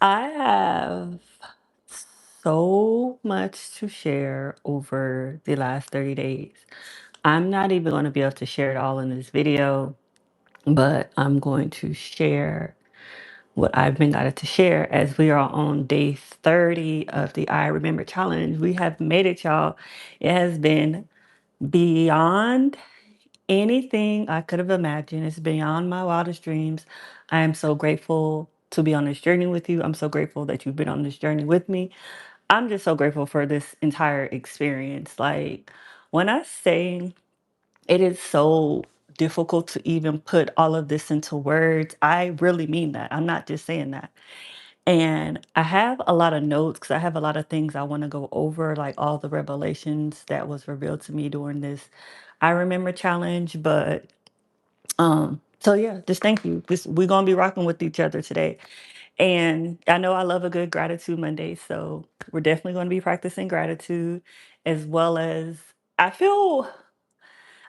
I have so much to share over the last 30 days. I'm not even going to be able to share it all in this video, but I'm going to share what I've been guided to share as we are on day 30 of the I Remember Challenge. We have made it, y'all. It has been beyond anything I could have imagined. It's beyond my wildest dreams. I am so grateful to be on this journey with you. I'm so grateful that you've been on this journey with me. I'm just so grateful for this entire experience. Like, when I say it is so difficult to even put all of this into words, I really mean that. I'm not just saying that. And I have a lot of notes because I have a lot of things I want to go over, like all the revelations that was revealed to me during this I Remember challenge. But so yeah, just thank you. This we're gonna be rocking with each other today. And I know I love a good gratitude Monday, so we're definitely gonna be practicing gratitude as well as I feel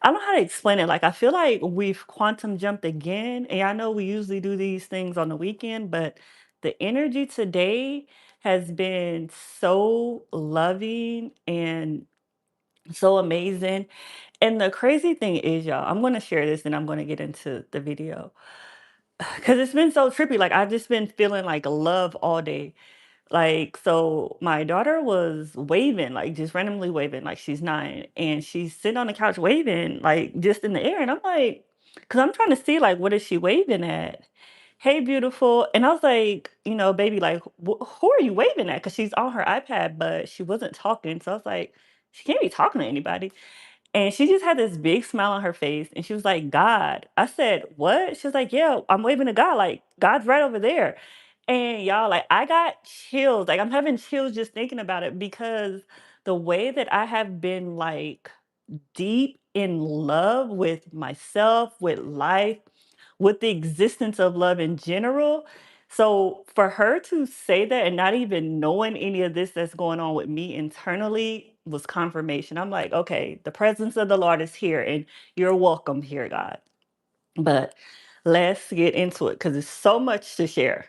I don't know how to explain it. Like I feel like we've quantum jumped again. And I know we usually do these things on the weekend, but the energy today has been so loving and so amazing. And the crazy thing is, y'all, I'm going to share this and I'm going to get into the video because it's been so trippy. Like, I've just been feeling like love all day. Like, so my daughter was waving, like just randomly waving, like she's 9, and she's sitting on the couch waving, like just in the air. And I'm like, because I'm trying to see, like, what is she waving at? Hey, beautiful. And I was like, baby, like, who are you waving at? Because she's on her iPad, but she wasn't talking. So I was like, she can't be talking to anybody. And she just had this big smile on her face and she was like, God. I said, what? She was like, yeah, I'm waving to God. Like, God's right over there. And y'all, like, I got chills. Like, I'm having chills just thinking about it because the way that I have been, like, deep in love with myself, with life, with the existence of love in general. So for her to say that and not even knowing any of this that's going on with me internally was confirmation. I'm like, okay, the presence of the Lord is here and you're welcome here, God. But let's get into it because there's so much to share.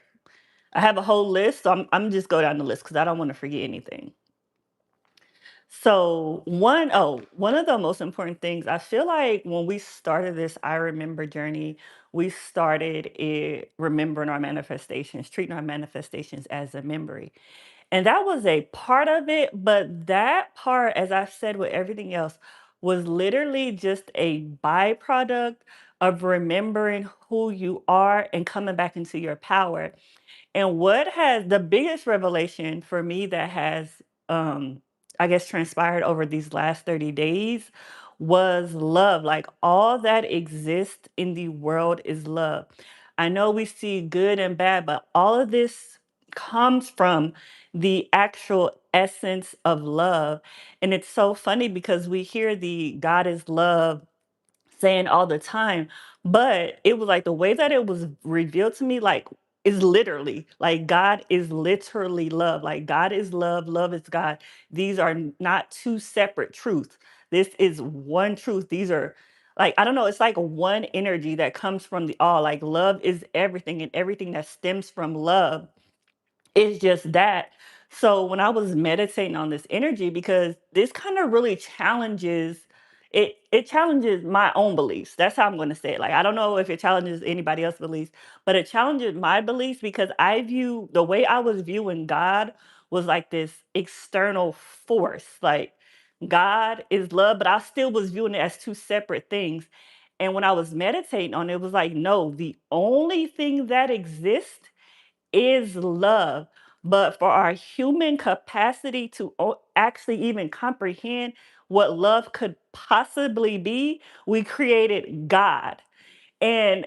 I have a whole list, so I'm just go down the list because I don't want to forget anything. So one of the most important things I feel like when we started this I remember journey, we started it remembering our manifestations, treating our manifestations as a memory. And that was a part of it, but that part, as I've said with everything else, was literally just a byproduct of remembering who you are and coming back into your power. And what has the biggest revelation for me that has, I guess, transpired over these last 30 days was love. Like all that exists in the world is love. I know we see good and bad, but all of this comes from the actual essence of love. And it's so funny because we hear the God is love saying all the time, but it was like the way that it was revealed to me, like, is literally like God is literally love. Like God is love, love is God. These are not two separate truths. This is one truth. These are like, I don't know, it's like one energy that comes from the all. Like love is everything, and everything that stems from love it's just that. So when I was meditating on this energy, because this kind of really challenges it challenges my own beliefs. That's how I'm going to say it. Like I don't know if it challenges anybody else's beliefs, but it challenges my beliefs because I view the way I was viewing God was like this external force. Like God is love, but I still was viewing it as two separate things. And when I was meditating on it, it was like, no, the only thing that exists is love. But for our human capacity to actually even comprehend what love could possibly be, we created God. And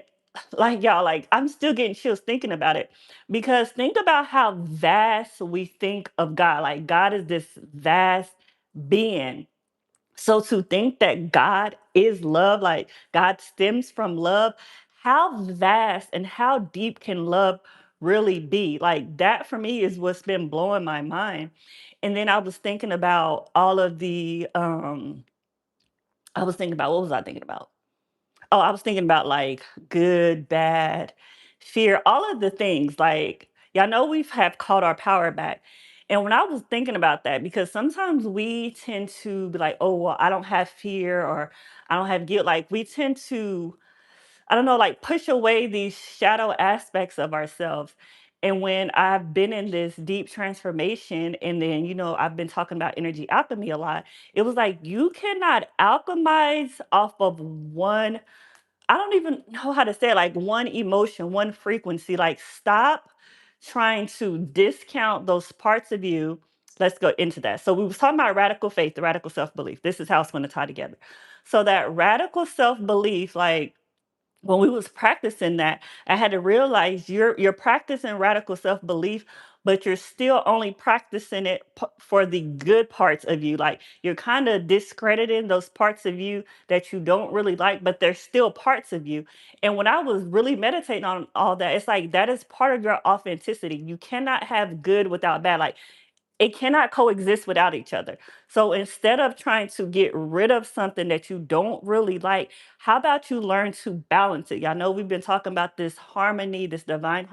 like y'all, like I'm still getting chills thinking about it because think about how vast we think of God. Like God is this vast being. So to think that God is love, like God stems from love, how vast and how deep can love really be? Like that for me is what's been blowing my mind. And then I was thinking about all of the I was thinking about what was I thinking about? Oh, I was thinking about like good, bad, fear, all of the things. Like, Y'all know we've have caught our power back. And when I was thinking about that, because sometimes we tend to be like, oh, well, I don't have fear or I don't have guilt. Like we tend to, I don't know, like push away these shadow aspects of ourselves. And when I've been in this deep transformation, and then, I've been talking about energy alchemy a lot, it was like you cannot alchemize off of one, I don't even know how to say it, like one emotion, one frequency. Like, stop trying to discount those parts of you. Let's go into that. So we was talking about radical faith, the radical self-belief. This is how it's going to tie together. So that radical self-belief, like when we was practicing that, I had to realize you're practicing radical self-belief, but you're still only practicing it for the good parts of you. Like you're kind of discrediting those parts of you that you don't really like, but they're still parts of you. And when I was really meditating on all that, it's like that is part of your authenticity. You cannot have good without bad. Like it cannot coexist without each other. So instead of trying to get rid of something that you don't really like, how about you learn to balance it? Y'all know we've been talking about this harmony, this divine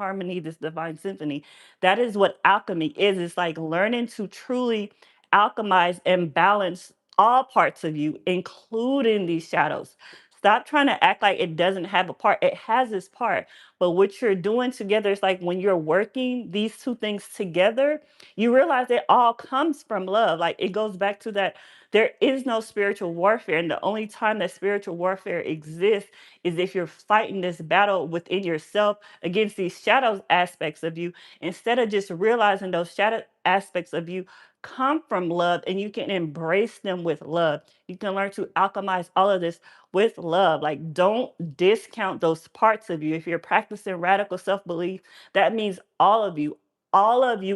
symphony. That is what alchemy is. It's like learning to truly alchemize and balance all parts of you, including these shadows. Stop trying to act like it doesn't have a part. It has its part. But what you're doing together is like when you're working these two things together, you realize it all comes from love. Like it goes back to that there is no spiritual warfare. And the only time that spiritual warfare exists is if you're fighting this battle within yourself against these shadows aspects of you, instead of just realizing those shadow aspects of you come from love and you can embrace them with love. You can learn to alchemize all of this with love. Like, don't discount those parts of you. If you're practicing radical self belief, that means all of you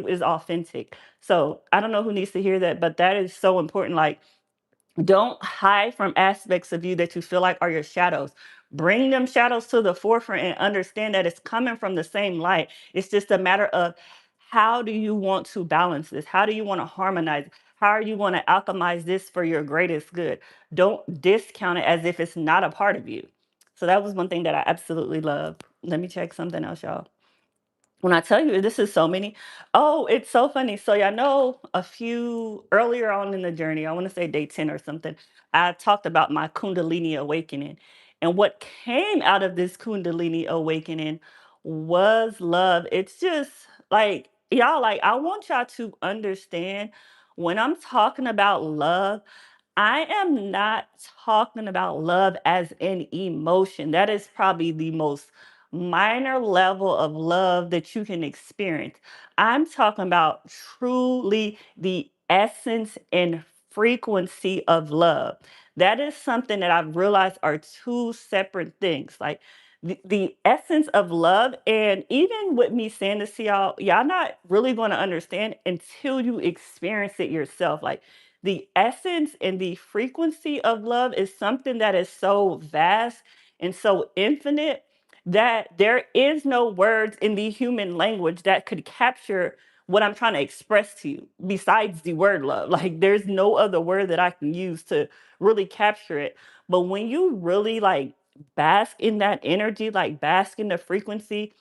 is authentic. So I don't know who needs to hear that, but that is so important. Like, don't hide from aspects of you that you feel like are your shadows. Bring them shadows to the forefront and understand that it's coming from the same light. It's just a matter of how do you want to balance this? How do you want to harmonize? How are you going to alchemize this for your greatest good? Don't discount it as if it's not a part of you. So that was one thing that I absolutely love. Let me check something else, y'all. When I tell you this is so many, oh, it's so funny. So y'all know a few earlier on in the journey, I want to say day 10 or something, I talked about my Kundalini awakening. And what came out of this Kundalini awakening was love. It's just like, y'all, like, I want y'all to understand when I'm talking about love, I am not talking about love as an emotion. That is probably the most minor level of love that you can experience. I'm talking about truly the essence and frequency of love. That is something that I've realized are two separate things. Like the essence of love, and even with me saying this to y'all not really going to understand until you experience it yourself. Like the essence and the frequency of love is something that is so vast and so infinite that there is no words in the human language that could capture what I'm trying to express to you besides the word love. Like there's no other word that I can use to really capture it. But when you really like bask in that energy, like bask in the frequency,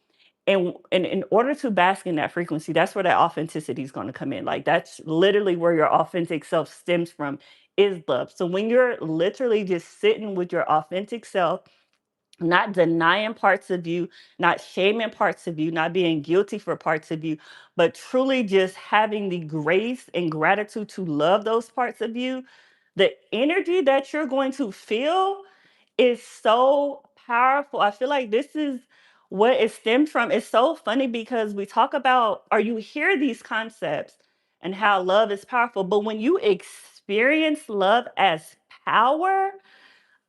and in order to bask in that frequency, that's where that authenticity is going to come in. Like that's literally where your authentic self stems from, is love. So when you're literally just sitting with your authentic self, not denying parts of you, not shaming parts of you, not being guilty for parts of you, but truly just having the grace and gratitude to love those parts of you, the energy that you're going to feel is so powerful. I feel like this is what it stems from. It's so funny because we talk about, or you hear these concepts and how love is powerful, but when you experience love as power,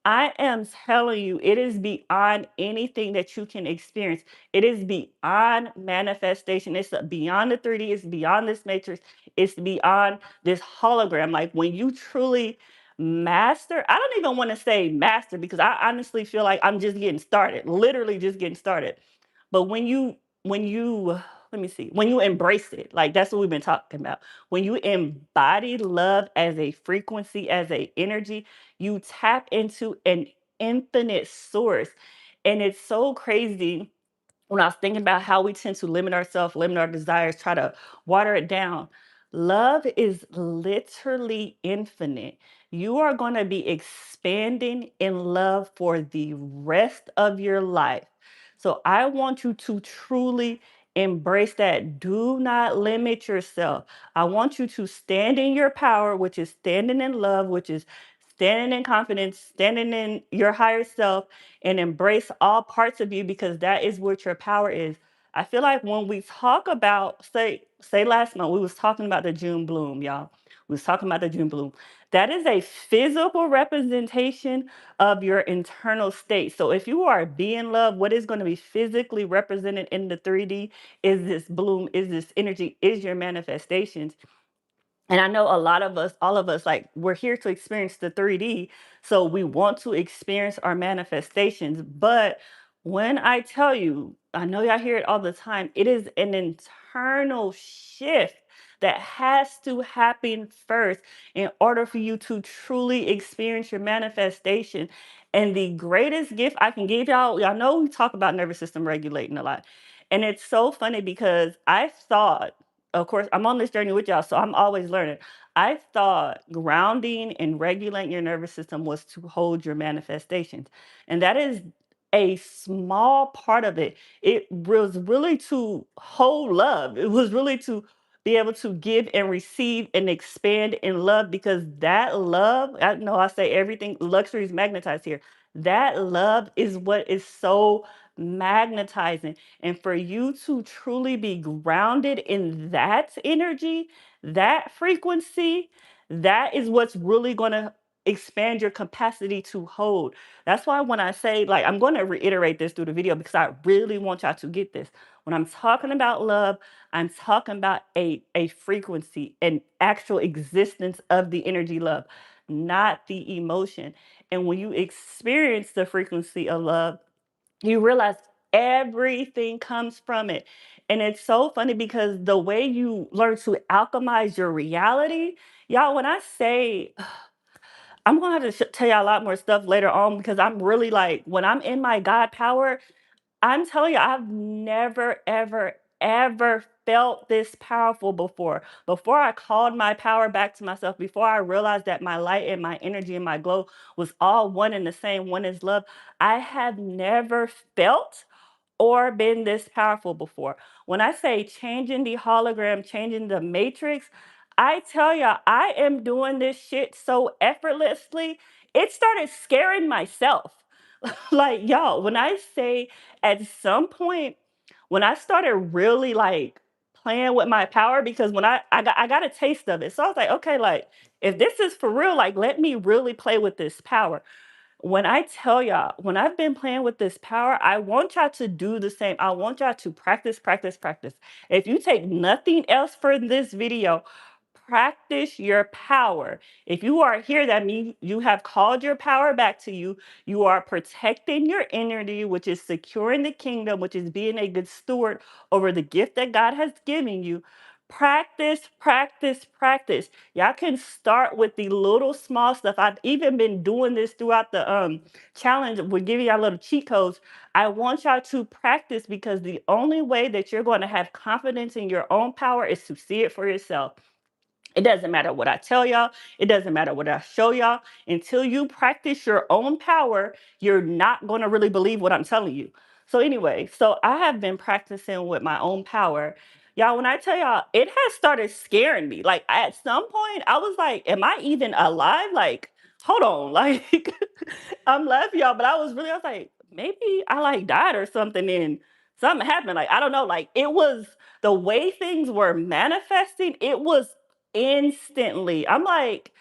I am telling you, it is beyond anything that you can experience. It is beyond manifestation. It's beyond the 3D. It's beyond this matrix. It's beyond this hologram. Like when you truly master, I don't even want to say master because I honestly feel like I'm just getting started, literally just getting started. But when you let me see, when you embrace it, like that's what we've been talking about. When you embody love as a frequency, as a energy, you tap into an infinite source. And it's so crazy when I was thinking about how we tend to limit ourselves, limit our desires, try to water it down. Love is literally infinite. You are going to be expanding in love for the rest of your life. So I want you to truly embrace that. Do not limit yourself. I want you to stand in your power, which is standing in love, which is standing in confidence, standing in your higher self, and embrace all parts of you because that is what your power is. I feel like when we talk about, say last month we was talking about the June bloom, y'all. We was talking about the June bloom. That is a physical representation of your internal state. So if you are being loved, what is going to be physically represented in the 3D is this bloom, is this energy, is your manifestations. And I know a lot of us, all of us, like we're here to experience the 3D. So we want to experience our manifestations. But when I tell you, I know y'all hear it all the time, it is an internal shift that has to happen first in order for you to truly experience your manifestation. And the greatest gift I can give y'all, y'all know we talk about nervous system regulating a lot. And it's so funny because I thought, of course, I'm on this journey with y'all, so I'm always learning. I thought grounding and regulating your nervous system was to hold your manifestations. And that is a small part of it. It was really to hold love. It was really to be able to give and receive and expand in love because that love, I know I say everything, luxury is magnetized here. That love is what is so magnetizing. And for you to truly be grounded in that energy, that frequency, that is what's really going to expand your capacity to hold. That's why when I say, like, I'm going to reiterate this through the video because I really want y'all to get this. When I'm talking about love, I'm talking about a frequency, an actual existence of the energy love, not the emotion. And when you experience the frequency of love, you realize everything comes from it. And it's so funny because the way you learn to alchemize your reality, y'all, when I say, I'm gonna have to tell y'all a lot more stuff later on because I'm really like, when I'm in my God power, I'm telling you, I've never, ever, ever felt this powerful before. Before I called my power back to myself, before I realized that my light and my energy and my glow was all one and the same, one is love, I have never felt or been this powerful before. When I say changing the hologram, changing the matrix, I tell y'all, I am doing this shit so effortlessly. It started scaring myself. Like, y'all, when I say at some point, when I started really like playing with my power, because when I got a taste of it. So I was like, okay, like if this is for real, like let me really play with this power. When I tell y'all, when I've been playing with this power, I want y'all to do the same. I want y'all to practice, practice, practice. If you take nothing else for this video, practice your power. If you are here, that means you have called your power back to you. You are protecting your energy, which is securing the kingdom, which is being a good steward over the gift that God has given you. Practice, practice, practice. Y'all can start with the little small stuff. I've even been doing this throughout the challenge. We're giving y'all little cheat codes. I want y'all to practice because the only way that you're going to have confidence in your own power is to see it for yourself. It doesn't matter what I tell y'all. It doesn't matter what I show y'all. Until you practice your own power, you're not going to really believe what I'm telling you. So, anyway, so I have been practicing with my own power. Y'all, when I tell y'all, it has started scaring me. Like, at some point, I was like, am I even alive? Like, hold on. Like, I'm laughing, y'all, but I was like, maybe I like died or something and something happened. Like, I don't know. Like, it was the way things were manifesting, it was instantly. I'm like,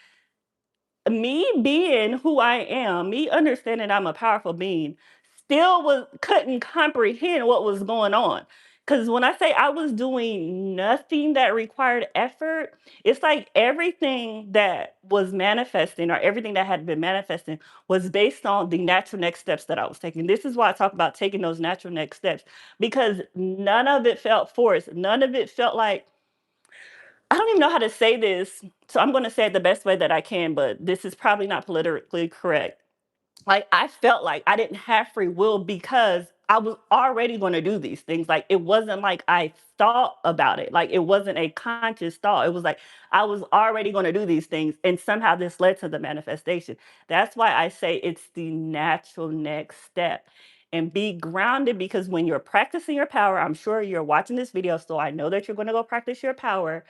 me being who I am, me understanding I'm a powerful being, still was couldn't comprehend what was going on. Cause when I say I was doing nothing that required effort, it's like everything that was manifesting or everything that had been manifesting was based on the natural next steps that I was taking. This is why I talk about taking those natural next steps because none of it felt forced. None of it felt like I don't even know how to say this, so I'm gonna say it the best way that I can, but this is probably not politically correct. Like, I felt like I didn't have free will because I was already going to do these things. Like it wasn't like I thought about it. Like it wasn't a conscious thought. It was like I was already going to do these things. And somehow this led to the manifestation. That's why I say it's the natural next step. And be grounded, because when you're practicing your power, I'm sure you're watching this video, so I know that you're going to go practice your power.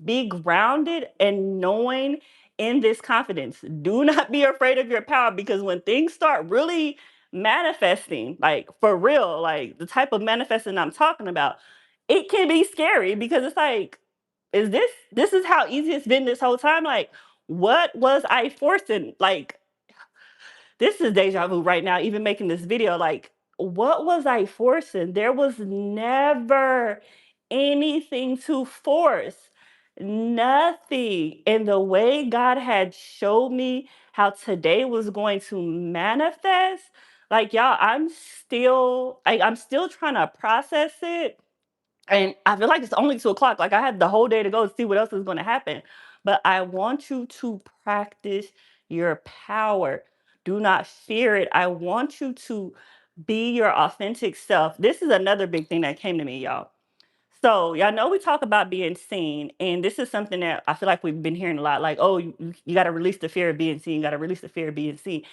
Be grounded and knowing in this confidence. Do not be afraid of your power, because when things start really manifesting, like for real, like the type of manifesting I'm talking about, it can be scary, because it's like, is this is how easy it's been this whole time? Like, what was I forcing? Like, this is deja vu right now, even making this video. Like, what was I forcing? There was never anything to force. Nothing. And the way God had showed me how today was going to manifest, like y'all, I'm still trying to process it, and I feel like it's only 2 o'clock. Like I had the whole day to go to see what else is going to happen. But I want you to practice your power. Do not fear it. I want you to be your authentic self. This is another big thing that came to me, y'all. So, y'all know we talk about being seen, and this is something that I feel like we've been hearing a lot. Like, oh, you got to release the fear of being seen. You got to release the fear of being seen.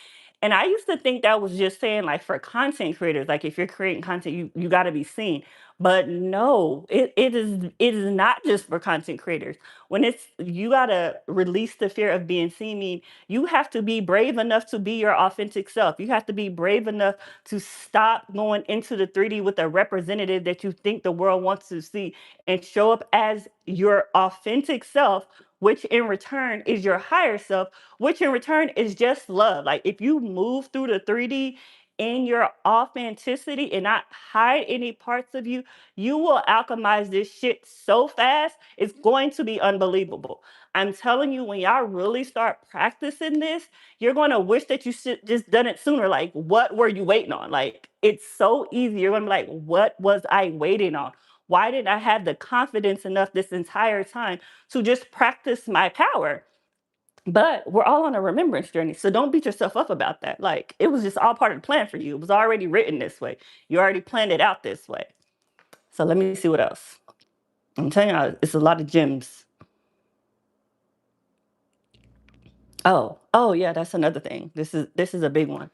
And I used to think that was just saying, like, for content creators, like if you're creating content, you got to be seen. But no, it is not just for content creators. When it's you got to release the fear of being seen, mean you have to be brave enough to be your authentic self. You have to be brave enough to stop going into the 3D with a representative that you think the world wants to see, and show up as your authentic self, which in return is your higher self, which in return is just love. Like if you move through the 3D in your authenticity and not hide any parts of you, you will alchemize this shit so fast. It's going to be unbelievable. I'm telling you, when y'all really start practicing this, you're going to wish that you should just done it sooner. Like, what were you waiting on? Like, it's so easy. You're going to be like, what was I waiting on? Why didn't I have the confidence enough this entire time to just practice my power? But we're all on a remembrance journey. So don't beat yourself up about that. Like, it was just all part of the plan for you. It was already written this way. You already planned it out this way. So let me see what else. I'm telling you, it's a lot of gems. Oh yeah, that's another thing. This is a big one.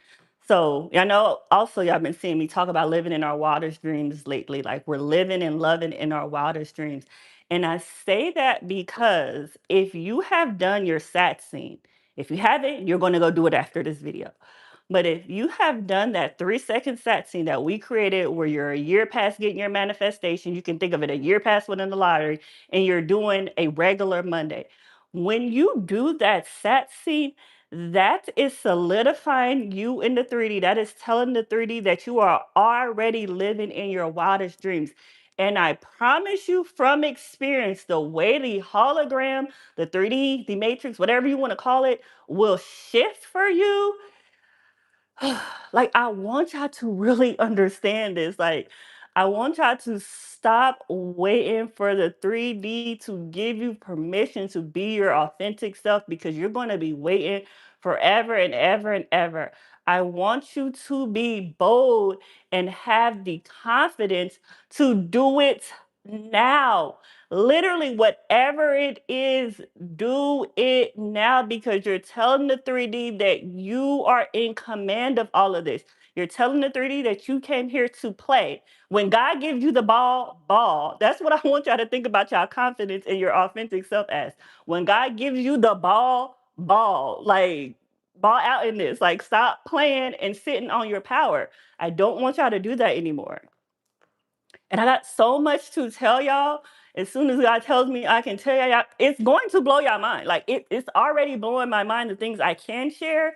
So I know also y'all been seeing me talk about living in our wildest dreams lately. Like we're living and loving in our wildest dreams. And I say that because if you have done your sat scene, if you haven't, you're going to go do it after this video. But if you have done that 3 second sat scene that we created where you're a year past getting your manifestation, you can think of it a year past winning the lottery, and you're doing a regular Monday. When you do that sat scene, that is solidifying you in the 3D. That is telling the 3D that you are already living in your wildest dreams. And I promise you from experience, the way the hologram, the 3D, the matrix, whatever you want to call it, will shift for you. Like, I want y'all to really understand this. Like, I want y'all to stop waiting for the 3D to give you permission to be your authentic self, because you're going to be waiting forever and ever and ever. I want you to be bold and have the confidence to do it now. Literally, whatever it is, do it now, because you're telling the 3D that you are in command of all of this. You're telling the 3D that you came here to play. When God gives you the ball, ball. That's what I want y'all to think about y'all confidence in your authentic self as. When God gives you the ball, ball. Like, ball out in this. Like, stop playing and sitting on your power. I don't want y'all to do that anymore. And I got so much to tell y'all. As soon as God tells me I can tell y'all, it's going to blow y'all mind. Like it's already blowing my mind, the things I can share.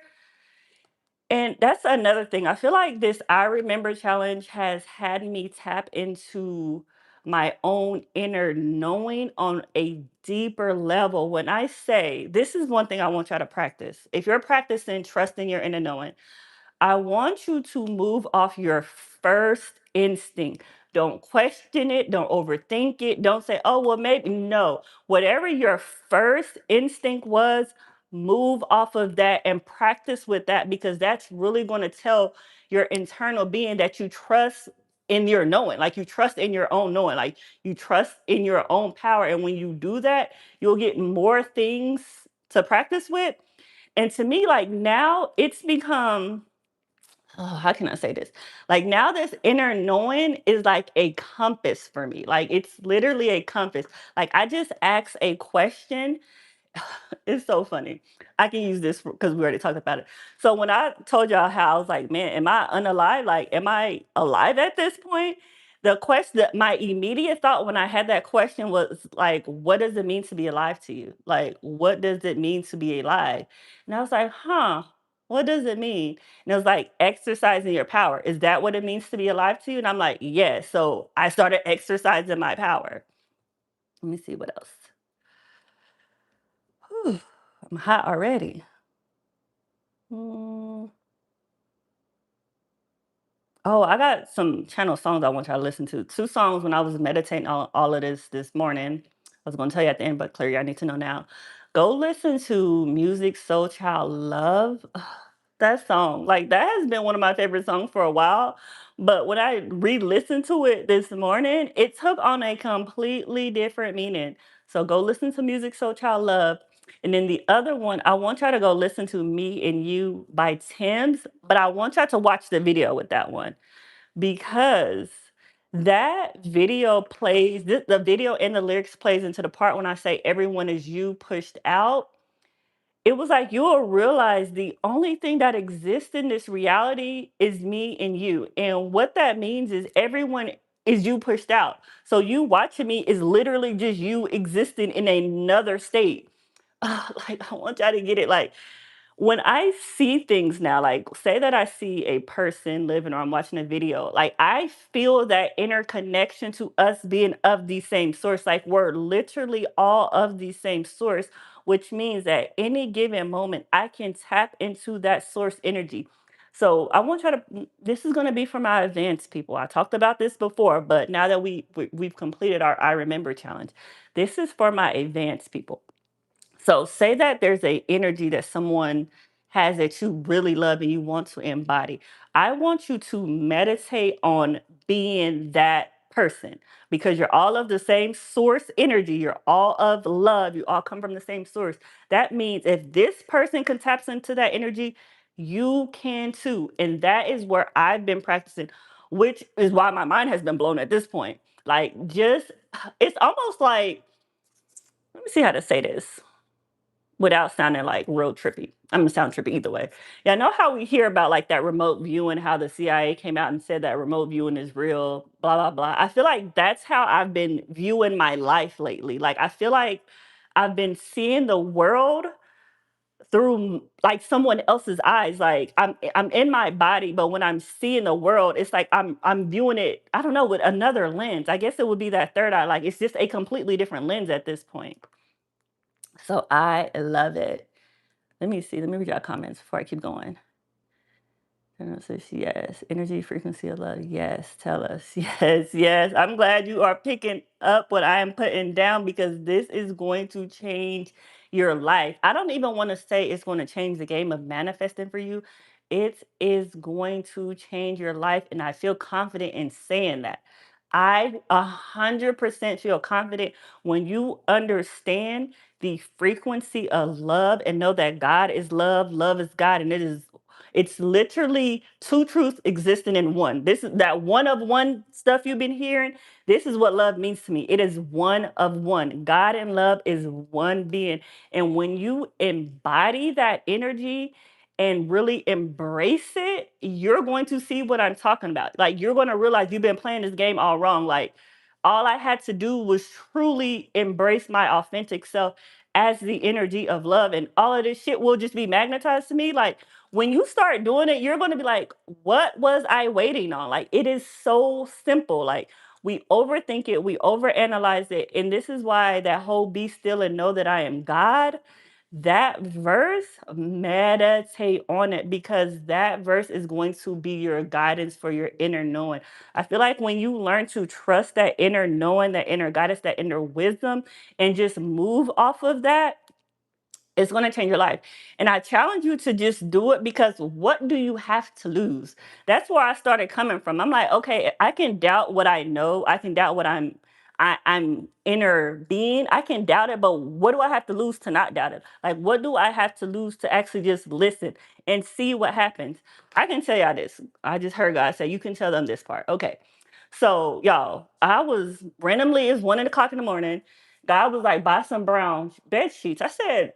And that's another thing. I feel like this I Remember challenge has had me tap into my own inner knowing on a deeper level. When I say this is one thing I want y'all to practice. If you're practicing trusting your inner knowing, I want you to move off your first instinct. Don't question it. Don't overthink it. Don't say, oh, well, maybe. No. Whatever your first instinct was, move off of that and practice with that, because that's really going to tell your internal being that you trust in your knowing, like you trust in your own knowing, like you trust in your own power. And when you do that, you'll get more things to practice with. And to me, like now it's become, oh, how can I say this? Like now, this inner knowing is like a compass for me. Like it's literally a compass. Like I just ask a question. It's so funny. I can use this because we already talked about it. So when I told y'all how I was like, man, am I unalive? Like, am I alive at this point? The question that my immediate thought when I had that question was like, what does it mean to be alive to you? Like, what does it mean to be alive? And I was like, huh, what does it mean? And it was like exercising your power. Is that what it means to be alive to you? And I'm like, yes. So I started exercising my power. Let me see what else. Whew, I'm hot already. Mm. Oh, I got some channel songs I want y'all to listen to. Two songs when I was meditating on all of this morning. I was going to tell you at the end, but clearly I need to know now. Go listen to Music Soul Child Love. That song, like that has been one of my favorite songs for a while. But when I re-listened to it this morning, it took on a completely different meaning. So go listen to Music Soul Child Love. And then the other one, I want y'all to go listen to Me and You by Tim's, but I want y'all to watch the video with that one, because that video plays, the video and the lyrics plays into the part when I say everyone is you pushed out. It was like you'll realize the only thing that exists in this reality is me and you. And what that means is everyone is you pushed out. So you watching me is literally just you existing in another state. Like I want y'all to get it. Like when I see things now, like say that I see a person living or I'm watching a video, like I feel that interconnection to us being of the same source. Like we're literally all of the same source, which means that any given moment I can tap into that source energy. So I want you to, this is going to be for my advanced people. I talked about this before, but now that we've completed our I Remember challenge, this is for my advanced people. So say that there's a energy that someone has that you really love and you want to embody. I want you to meditate on being that person, because you're all of the same source energy. You're all of love. You all come from the same source. That means if this person can tap into that energy, you can too. And that is where I've been practicing, which is why my mind has been blown at this point. Like just it's almost like, let me see how to say this without sounding like real trippy. I'm gonna sound trippy either way. Yeah, I know how we hear about like that remote viewing, how the CIA came out and said that remote viewing is real, blah, blah, blah. I feel like that's how I've been viewing my life lately. Like I feel like I've been seeing the world through like someone else's eyes. Like I'm in my body, but when I'm seeing the world, it's like I'm viewing it, I don't know, with another lens. I guess it would be that third eye. Like it's just a completely different lens at this point. So I love it. Let me see. Let me read your comments before I keep going. And it says, yes, energy, frequency of love. Yes, tell us. Yes, yes. I'm glad you are picking up what I am putting down, because this is going to change your life. I don't even want to say it's going to change the game of manifesting for you. It is going to change your life. And I feel confident in saying that. I 100% feel confident when you understand the frequency of love and know that God is love, love is God, and it's literally two truths existing in one. This is that one of one stuff you've been hearing. This is what love means to me. It is one of one. God and love is one being. And when you embody that energy and really embrace it, you're going to see what I'm talking about. Like you're going to realize you've been playing this game all wrong. Like all I had to do was truly embrace my authentic self as the energy of love, and all of this shit will just be magnetized to me. Like when you start doing it, you're going to be like, what was I waiting on? Like it is so simple. Like we overthink it, we overanalyze it. And this is why that whole be still and know that I am God, that verse, meditate on it, because that verse is going to be your guidance for your inner knowing. I feel like when you learn to trust that inner knowing, that inner guidance, that inner wisdom, and just move off of that, It's going to change your life. And I challenge you to just do it, because what do you have to lose? That's where I started coming from. I'm like, okay, I can doubt what I know. I can doubt what I'm inner being. I can doubt it, but what do I have to lose to not doubt it? Like, what do I have to lose to actually just listen and see what happens? I can tell y'all this. I just heard God say, you can tell them this part. Okay. So, y'all, I was randomly, it's 1 o'clock in the morning. God was like, buy some brown bed sheets. I said,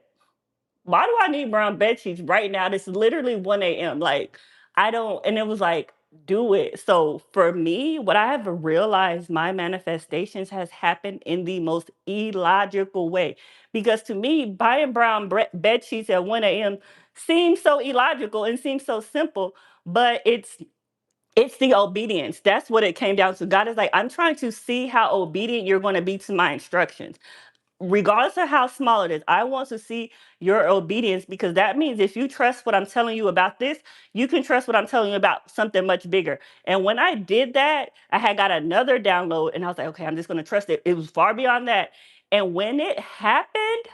why do I need brown bed sheets right now? This is literally 1 a.m. Like, I don't, and it was like, do it. So for me, what I have realized, my manifestations has happened in the most illogical way. Because to me, buying brown bed sheets at 1 a.m. seems so illogical and seems so simple, but it's the obedience. That's what it came down to. God is like, I'm trying to see how obedient you're going to be to my instructions, regardless of how small it is. I want to see your obedience, because that means if you trust what I'm telling you about this, you can trust what I'm telling you about something much bigger. And when I did that, I had got another download, and I was like, okay, I'm just going to trust it. It was far beyond that. And when it happened,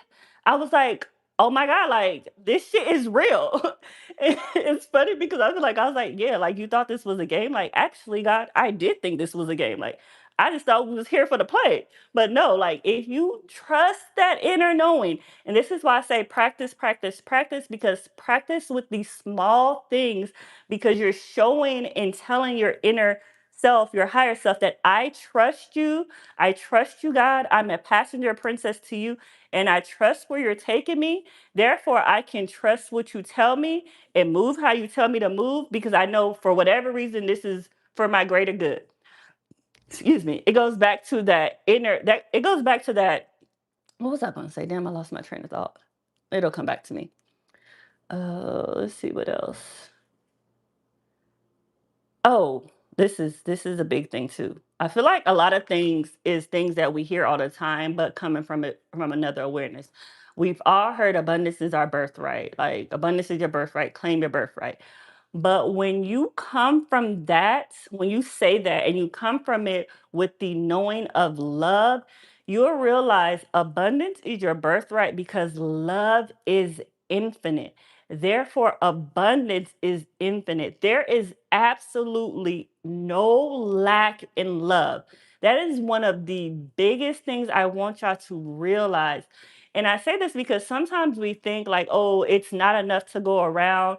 I was like, oh my God, like this shit is real. It's funny because I was like, yeah, like you thought this was a game. Like, actually, God, I did think this was a game. Like, I just thought we was here for the play. But no, like if you trust that inner knowing, and this is why I say practice, practice, practice, because practice with these small things, because you're showing and telling your inner self, your higher self, that I trust you. I trust you, God. I'm a passenger princess to you, and I trust where you're taking me. Therefore, I can trust what you tell me and move how you tell me to move, because I know for whatever reason, this is for my greater good. Excuse me. It goes back to that inner, that it goes back to that. What was I going to say? Damn, I lost my train of thought. It'll come back to me. Let's see what else. Oh, this is a big thing too. I feel like a lot of things is things that we hear all the time, but coming from it from another awareness. We've all heard abundance is our birthright. Like, abundance is your birthright. Claim your birthright. But when you come from that, when you say that and you come from it with the knowing of love, you'll realize abundance is your birthright, because love is infinite. Therefore, abundance is infinite. There is absolutely no lack in love. That is one of the biggest things I want y'all to realize. And I say this because sometimes we think like, oh, it's not enough to go around.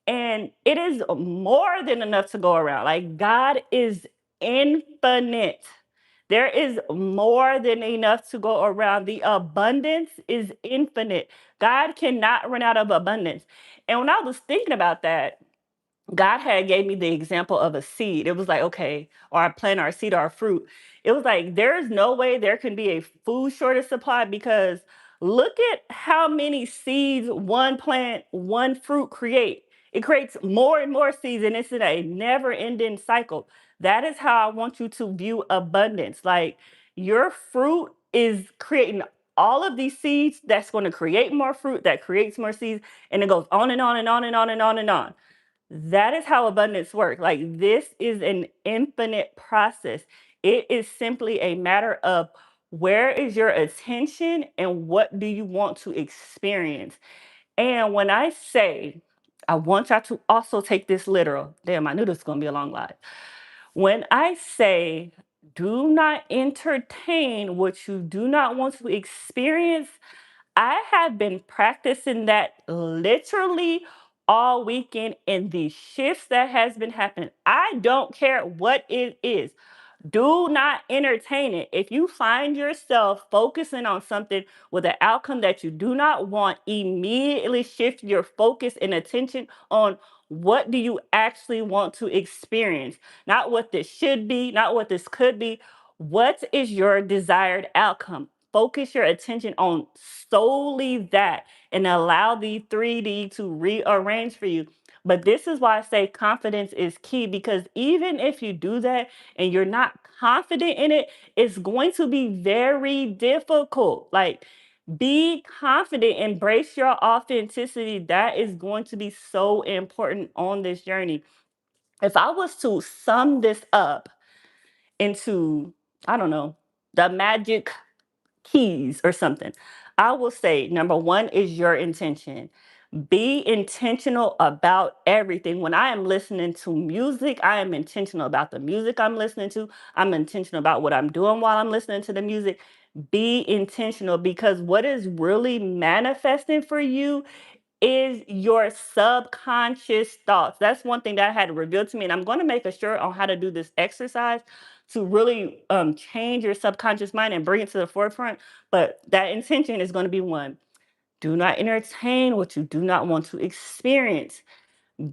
And it is more than enough to go around. Like, God is infinite. There is more than enough to go around. The abundance is infinite. God cannot run out of abundance. And when I was thinking about that, God had gave me the example of a seed. It was like, okay, or a plant or a seed or a fruit. It was like, there's no way there can be a food shortage supply, because look at how many seeds one plant, one fruit create. It creates more and more seeds, and it's in a never ending cycle. That is how I want you to view abundance. Like, your fruit is creating all of these seeds that's going to create more fruit, that creates more seeds, and it goes on and on and on and on and on and on. That is how abundance works. Like, this is an infinite process. It is simply a matter of where is your attention and what do you want to experience. And when I say, I want y'all to also take this literal. Damn, I knew this was going to be a long life. When I say, do not entertain what you do not want to experience, I have been practicing that literally all weekend in the shifts that has been happening. I don't care what it is. Do not entertain it. If you find yourself focusing on something with an outcome that you do not want, immediately shift your focus and attention on what do you actually want to experience. Not what this should be, not what this could be. What is your desired outcome? Focus your attention on solely that and allow the 3D to rearrange for you. But this is why I say confidence is key, because even if you do that and you're not confident in it, it's going to be very difficult. Like, be confident, embrace your authenticity. That is going to be so important on this journey. If I was to sum this up into, I don't know, the magic keys or something, I will say number one is your intention. Be intentional about everything. When I am listening to music, I am intentional about the music I'm listening to. I'm intentional about what I'm doing while I'm listening to the music. Be intentional, because what is really manifesting for you is your subconscious thoughts. That's one thing that had revealed to me. And I'm going to make a shirt on how to do this exercise to really change your subconscious mind and bring it to the forefront. But that intention is going to be one. Do not entertain what you do not want to experience.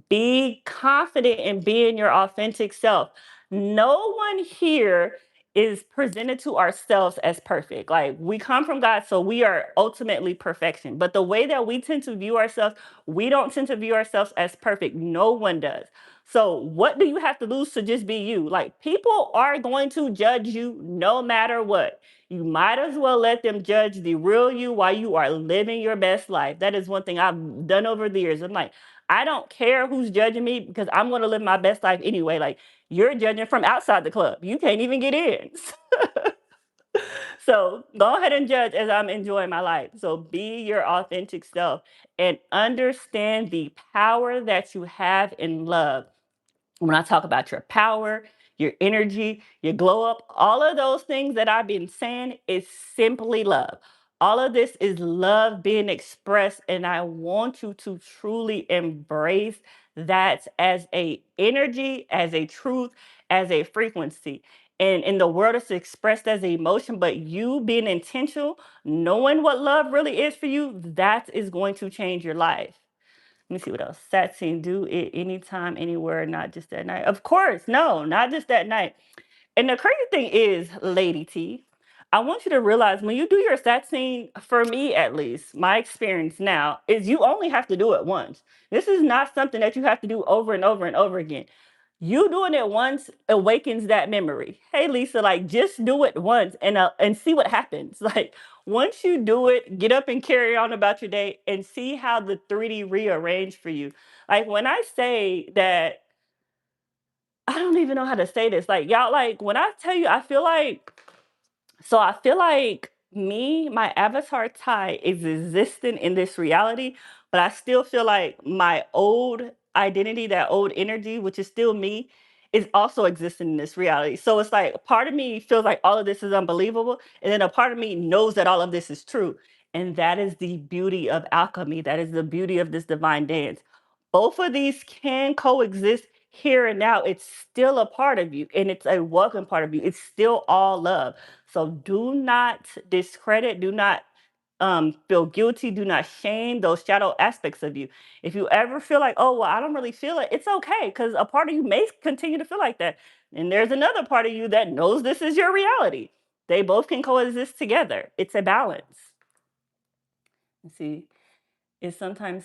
Be confident in being your authentic self. No one here is presented to ourselves as perfect. Like, we come from God, so we are ultimately perfection. But the way that we tend to view ourselves, we don't tend to view ourselves as perfect. No one does. So, what do you have to lose to just be you? Like, people are going to judge you no matter what. You might as well let them judge the real you while you are living your best life. That is one thing I've done over the years. I'm like, I don't care who's judging me, because I'm going to live my best life anyway. Like, you're judging from outside the club. You can't even get in. So go ahead and judge as I'm enjoying my life. So be your authentic self and understand the power that you have in love. When I talk about your power, your energy, your glow up, all of those things that I've been saying is simply love. All of this is love being expressed, and I want you to truly embrace that as a energy, as a truth, as a frequency. And in the world, it's expressed as an emotion, but you being intentional, knowing what love really is for you, that is going to change your life. Let me see what else. Satsing, do it anytime, anywhere, not just that night. Of course, no, not just that night. And the crazy thing is, Lady T, I want you to realize when you do your sat scene, for me at least, my experience now is you only have to do it once. This is not something that you have to do over and over and over again. You doing it once awakens that memory. Hey Lisa, like, just do it once and see what happens. Like, once you do it, get up and carry on about your day and see how the 3D rearrange for you. Like, when I say that, I don't even know how to say this. Like, y'all, like, when I tell you, I feel like me, my avatar Ty, is existing in this reality, but I still feel like my old identity, that old energy, which is still me, is also existing in this reality. So it's like a part of me feels like all of this is unbelievable, and then a part of me knows that all of this is true. And that is the beauty of alchemy. That is the beauty of this divine dance. Both of these can coexist here and now. It's still a part of you, and it's a welcome part of you. It's still all love. So do not discredit, do not feel guilty, do not shame those shadow aspects of you. If you ever feel like, oh, well, I don't really feel it, it's okay, because a part of you may continue to feel like that. And there's another part of you that knows this is your reality. They both can coexist together. It's a balance. You see, it's sometimes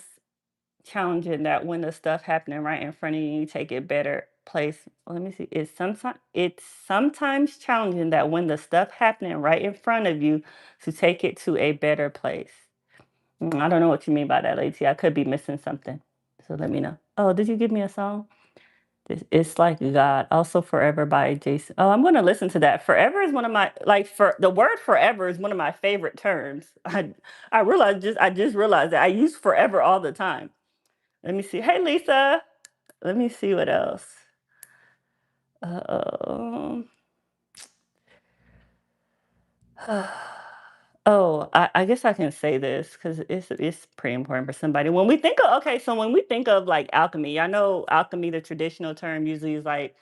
challenging that when the stuff happening right in front of you, you take it better place. Let me see. It's sometimes challenging that when the stuff happening right in front of you, to take it to a better place. I don't know what you mean by that, Lacey. I could be missing something. So let me know. Oh, did you give me a song? It's like God. Also Forever by Jason. Oh, I'm gonna listen to that. Forever is one of my, like, for the word forever is one of my favorite terms. I just realized that I use forever all the time. Let me see. Hey, Lisa. Let me see what else. Um, oh, I guess I can say this because it's pretty important for somebody. When we think of, okay, so when we think of like alchemy, I know alchemy, the traditional term usually is like,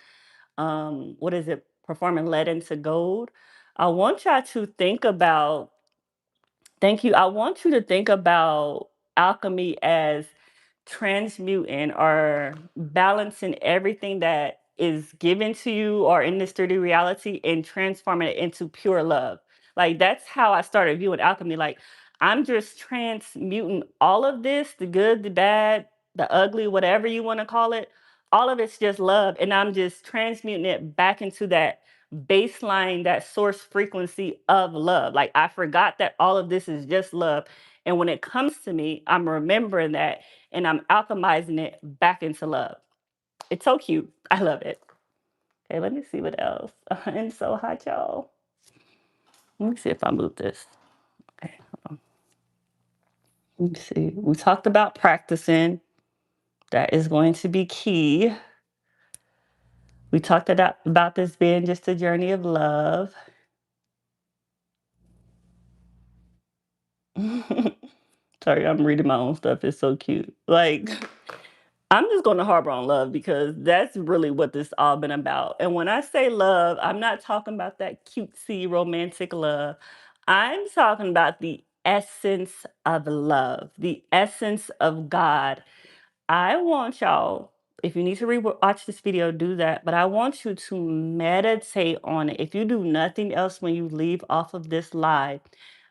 what is it? Performing lead into gold. I want y'all to think about, thank you. I want you to think about alchemy as transmuting or balancing everything that is given to you or in this 3D reality and transforming it into pure love. Like, that's how I started viewing alchemy. Like, I'm just transmuting all of this, the good, the bad, the ugly, whatever you want to call it. All of it's just love. And I'm just transmuting it back into that baseline, that source frequency of love. Like, I forgot that all of this is just love. And when it comes to me, I'm remembering that and I'm alchemizing it back into love. It's so cute. I love it. Okay, let me see what else. I'm so hot, y'all. Let me see if I move this. Let's see. We talked about practicing. That is going to be key. We talked about this being just a journey of love. Sorry, I'm reading my own stuff. It's so cute. Like, I'm just going to harbor on love because that's really what this all been about. And when I say love, I'm not talking about that cutesy romantic love. I'm talking about the essence of love, the essence of God. I want y'all, if you need to watch this video, do that. But I want you to meditate on it. If you do nothing else when you leave off of this live,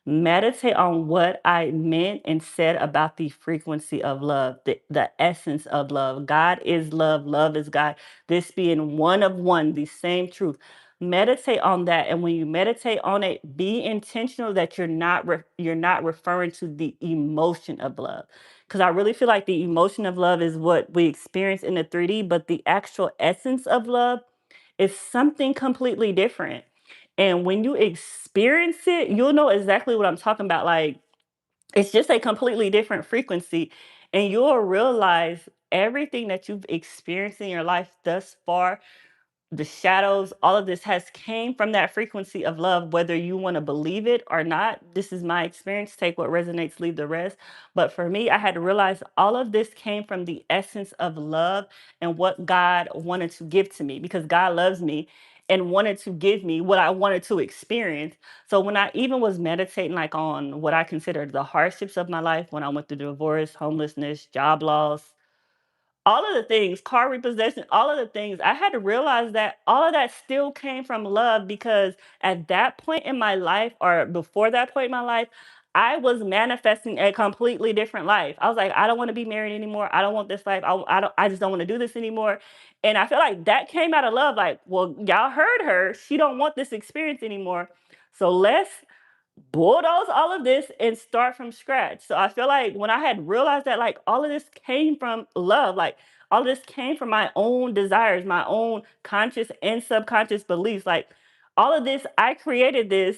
meditate on what I meant and said about the frequency of love, the essence of love. God is love, love is God. This being one of one, the same truth. Meditate on that, and when you meditate on it, be intentional that you're not referring to the emotion of love, because I really feel like the emotion of love is what we experience in the 3D, but the actual essence of love is something completely different. And when you experience it, you'll know exactly what I'm talking about. Like, it's just a completely different frequency, and you'll realize everything that you've experienced in your life thus far, the shadows, all of this has came from that frequency of love, whether you want to believe it or not. This is my experience. Take what resonates, leave the rest. But for me, I had to realize all of this came from the essence of love and what God wanted to give to me, because God loves me and wanted to give me what I wanted to experience. So when I even was meditating like on what I considered the hardships of my life, when I went through divorce, homelessness, job loss, all of the things, car repossession, all of the things, I had to realize that all of that still came from love, because at that point in my life, or before that point in my life, I was manifesting a completely different life. I was like, I don't want to be married anymore. I don't want this life. I just don't want to do this anymore. And I feel like that came out of love. Like, well, y'all heard her. She don't want this experience anymore. So let's bulldoze all of this and start from scratch. So I feel like when I had realized that, like, all of this came from love, like all of this came from my own desires, my own conscious and subconscious beliefs. Like, all of this, I created this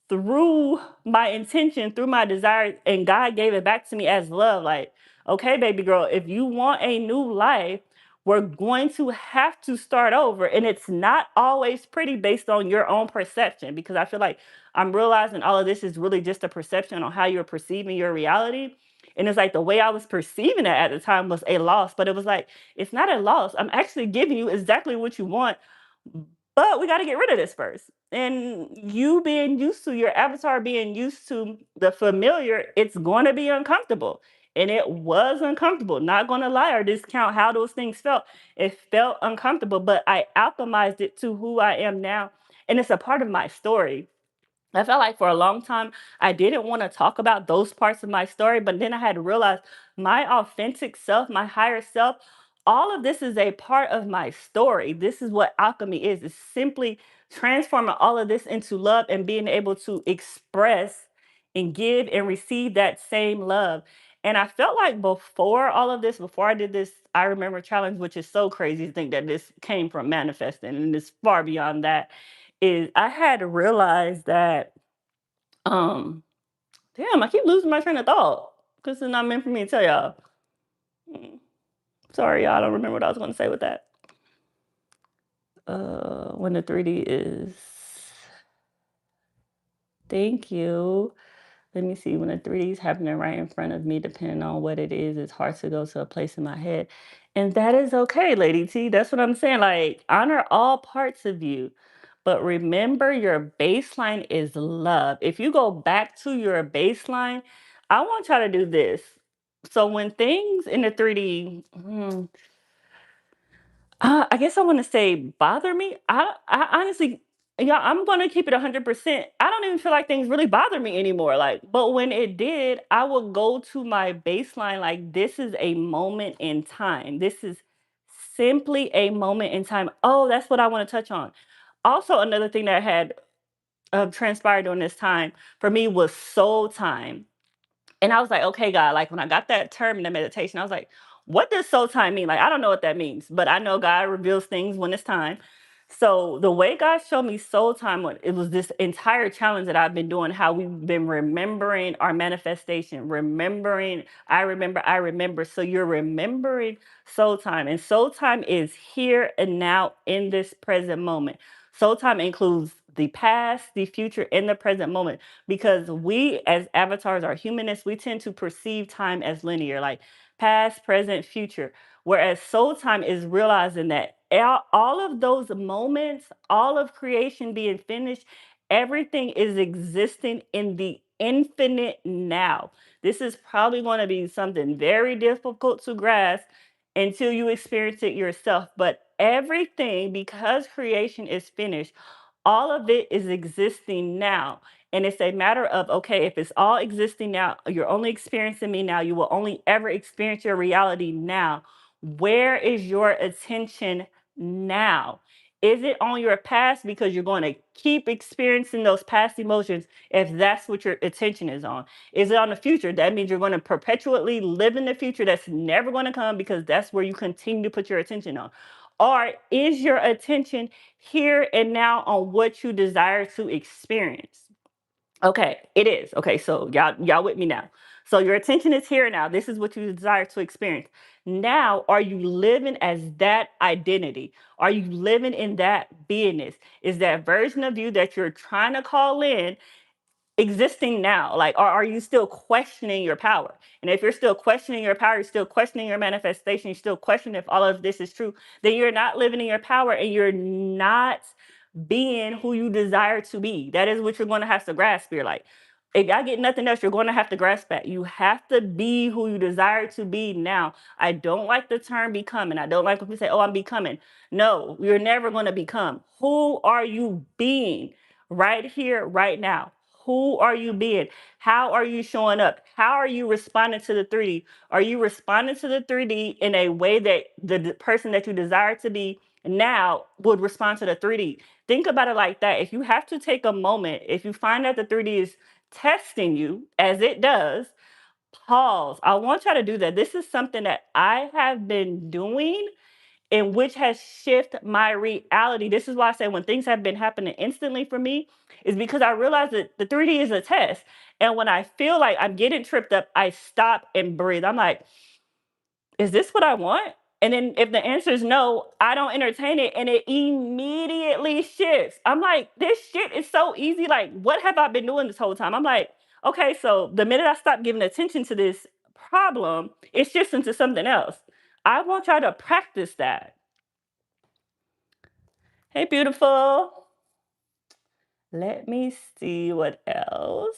through my intention, through my desires, and God gave it back to me as love. Like, okay, baby girl, if you want a new life, we're going to have to start over. And it's not always pretty based on your own perception, because I feel like I'm realizing all of this is really just a perception on how you're perceiving your reality. And it's like the way I was perceiving it at the time was a loss, but it was like, it's not a loss. I'm actually giving you exactly what you want, but we got to get rid of this first. And you being used to your avatar, being used to the familiar, it's going to be uncomfortable. And it was uncomfortable. Not going to lie or discount how those things felt. It felt uncomfortable, but I alchemized it to who I am now. And it's a part of my story. I felt like for a long time, I didn't want to talk about those parts of my story, but then I had to realize my authentic self, my higher self, all of this is a part of my story. This is what alchemy is. It's simply transforming all of this into love and being able to express and give and receive that same love. And I felt like before all of this, before I did this I Remember challenge, which is so crazy to think that this came from manifesting and it's far beyond that, is I had to realize that, um, damn, I keep losing my train of thought because it's not meant for me to tell y'all. Mm, Sorry, y'all. I don't remember what I was going to say with that. When the 3D is, thank you. Let me see. When the 3D is happening right in front of me, depending on what it is, it's hard to go to a place in my head. And that is okay, Lady T. That's what I'm saying. Like, honor all parts of you. But remember, your baseline is love. If you go back to your baseline, I want y'all to do this. So when things in the 3D, I guess I want to say bother me. I honestly, yeah, I'm gonna keep it 100%. I don't even feel like things really bother me anymore. Like, but when it did, I would go to my baseline. Like, this is a moment in time. This is simply a moment in time. Oh, that's what I want to touch on. Also, another thing that had transpired during this time for me was soul time. And I was like, okay, God, like when I got that term in the meditation, I was like, what does soul time mean? Like, I don't know what that means, but I know God reveals things when it's time. So the way God showed me soul time, it was this entire challenge that I've been doing, how we've been remembering our manifestation, remembering, I remember. So you're remembering soul time. And soul time is here and now in this present moment. Soul time includes the past, the future, and the present moment. Because we as avatars are humanists, we tend to perceive time as linear, like past, present, future. Whereas soul time is realizing that all of those moments, all of creation being finished, everything is existing in the infinite now. This is probably going to be something very difficult to grasp until you experience it yourself. But everything, because creation is finished, all of it is existing now. And it's a matter of, okay, if it's all existing now, you're only experiencing me now, you will only ever experience your reality now. Where is your attention now? Is it on your past because you're going to keep experiencing those past emotions if that's what your attention is on? Is it on the future? That means you're going to perpetually live in the future that's never going to come because that's where you continue to put your attention on. Or is your attention here and now on what you desire to experience? Okay, it is. Okay, so y'all with me now. So your attention is here now. This is what you desire to experience. Now, are you living as that identity? Are you living in that beingness? Is that version of you that you're trying to call in existing now? Like, or are you still questioning your power? And if you're still questioning your power, you're still questioning your manifestation, you're still questioning if all of this is true, then you're not living in your power and you're not being who you desire to be. That is what you're going to have to grasp. You're like, if y'all get nothing else, you're going to have to grasp that. You have to be who you desire to be now. I don't like the term becoming. I don't like when people say, oh, I'm becoming. No, you're never going to become. Who are you being right here, right now? Who are you being? How are you showing up? How are you responding to the 3D? Are you responding to the 3D in a way that the person that you desire to be now would respond to the 3D? Think about it like that. If you have to take a moment, if you find that the 3D is testing you, as it does, pause. I want y'all to do that. This is something that I have been doing and which has shifted my reality. This is why I say when things have been happening instantly for me, is because I realize that the 3D is a test. And when I feel like I'm getting tripped up, I stop and breathe. I'm like, is this what I want? And then if the answer is no, I don't entertain it and it immediately shifts. I'm like, this shit is so easy. Like, what have I been doing this whole time? I'm like, okay, so the minute I stop giving attention to this problem, it shifts into something else. I want y'all to practice that. Hey, beautiful. Let me see what else.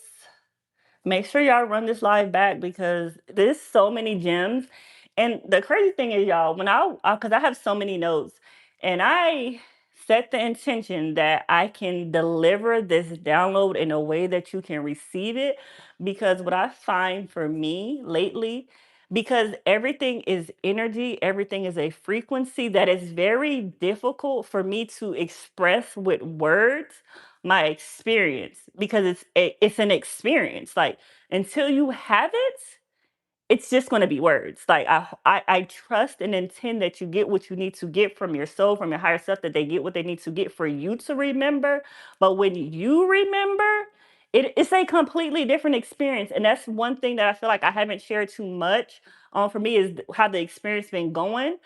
Make sure y'all run this live back because there's so many gems. And the crazy thing is, y'all, when because I have so many notes, and I set the intention that I can deliver this download in a way that you can receive it. Because what I find for me lately, because everything is energy, everything is a frequency that is very difficult for me to express with words my experience because it's an experience. Like until you have it, it's just going to be words. Like I trust and intend that you get what you need to get from your soul, from your higher self, that they get what they need to get for you to remember. But when you remember, it's a completely different experience. And that's one thing that I feel like I haven't shared too much on for me is how the experience been going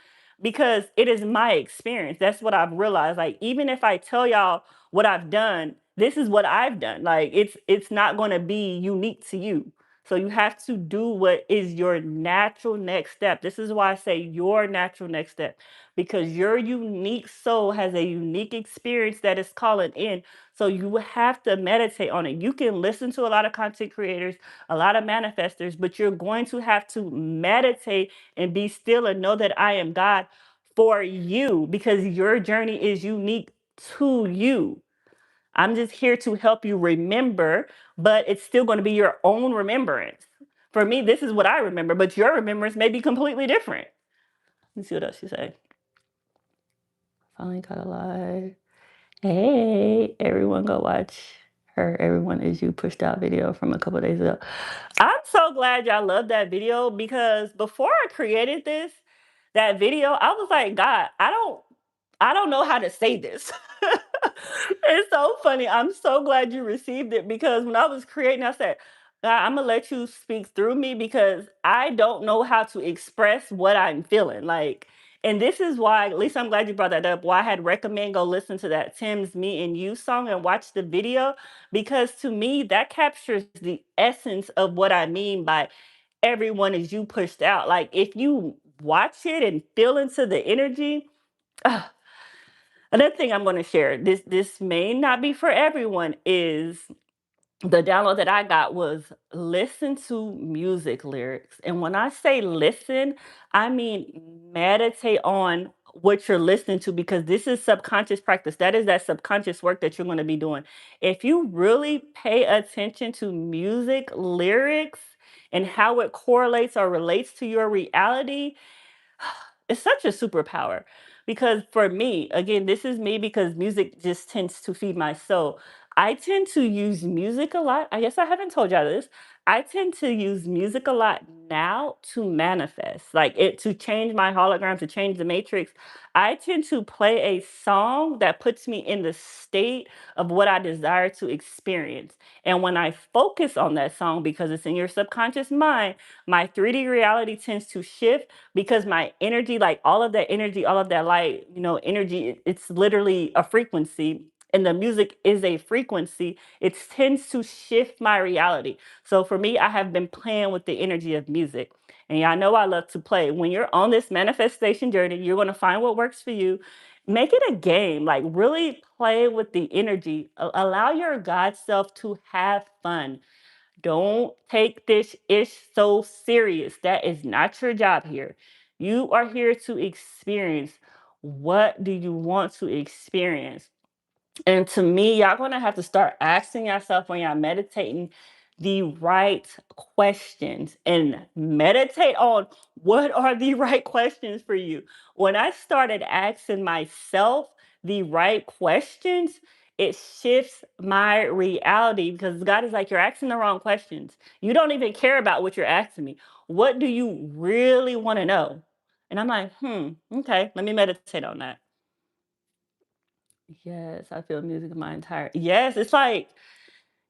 because it is my experience. That's what I've realized. Like even if I tell y'all what I've done, this is what I've done. Like it's not going to be unique to you. So you have to do what is your natural next step. This is why I say your natural next step, because your unique soul has a unique experience that is calling in. So you have to meditate on it. You can listen to a lot of content creators, a lot of manifestors, but you're going to have to meditate and be still and know that I am God for you because your journey is unique to you. I'm just here to help you remember, but it's still going to be your own remembrance. For me, this is what I remember, but your remembrance may be completely different. Let's see what else you say. Finally got alive. Hey, everyone go watch her Everyone Is You pushed out video from a couple days ago. I'm so glad y'all love that video because before I created that video, I was like, God, I don't know how to say this. It's so funny. I'm so glad you received it because when I was creating, I said, "God, I'm gonna let you speak through me because I don't know how to express what I'm feeling." Like, and this is why, at least I'm glad you brought that up. Why I had recommend go listen to that Tim's Me and You song and watch the video because to me that captures the essence of what I mean by everyone is you pushed out. Like if you watch it and feel into the energy, another thing I'm going to share, this may not be for everyone, is the download that I got was listen to music lyrics. And when I say listen, I mean meditate on what you're listening to because this is subconscious practice. That is that subconscious work that you're going to be doing. If you really pay attention to music lyrics and how it correlates or relates to your reality, it's such a superpower because for me, again, this is me because music just tends to feed my soul. I tend to use music a lot. I guess I haven't told y'all this. I tend to use music a lot now to manifest, like it to change my hologram, to change the matrix. I tend to play a song that puts me in the state of what I desire to experience. And when I focus on that song, because it's in your subconscious mind, my 3D reality tends to shift because my energy, like all of that energy, all of that light, energy, it's literally a frequency. And the music is a frequency, it tends to shift my reality. So for me, I have been playing with the energy of music. And yeah, I know I love to play. When you're on this manifestation journey, you're going to find what works for you. Make it a game, like really play with the energy. Allow your God self to have fun. Don't take this ish so serious. That is not your job here. You are here to experience. What do you want to experience? And to me, y'all gonna have to start asking yourself when y'all meditating the right questions and meditate on what are the right questions for you. When I started asking myself the right questions, it shifts my reality because God is like, you're asking the wrong questions. You don't even care about what you're asking me. What do you really want to know? And I'm like, okay, let me meditate on that. Yes, I feel music in my entire yes, it's like,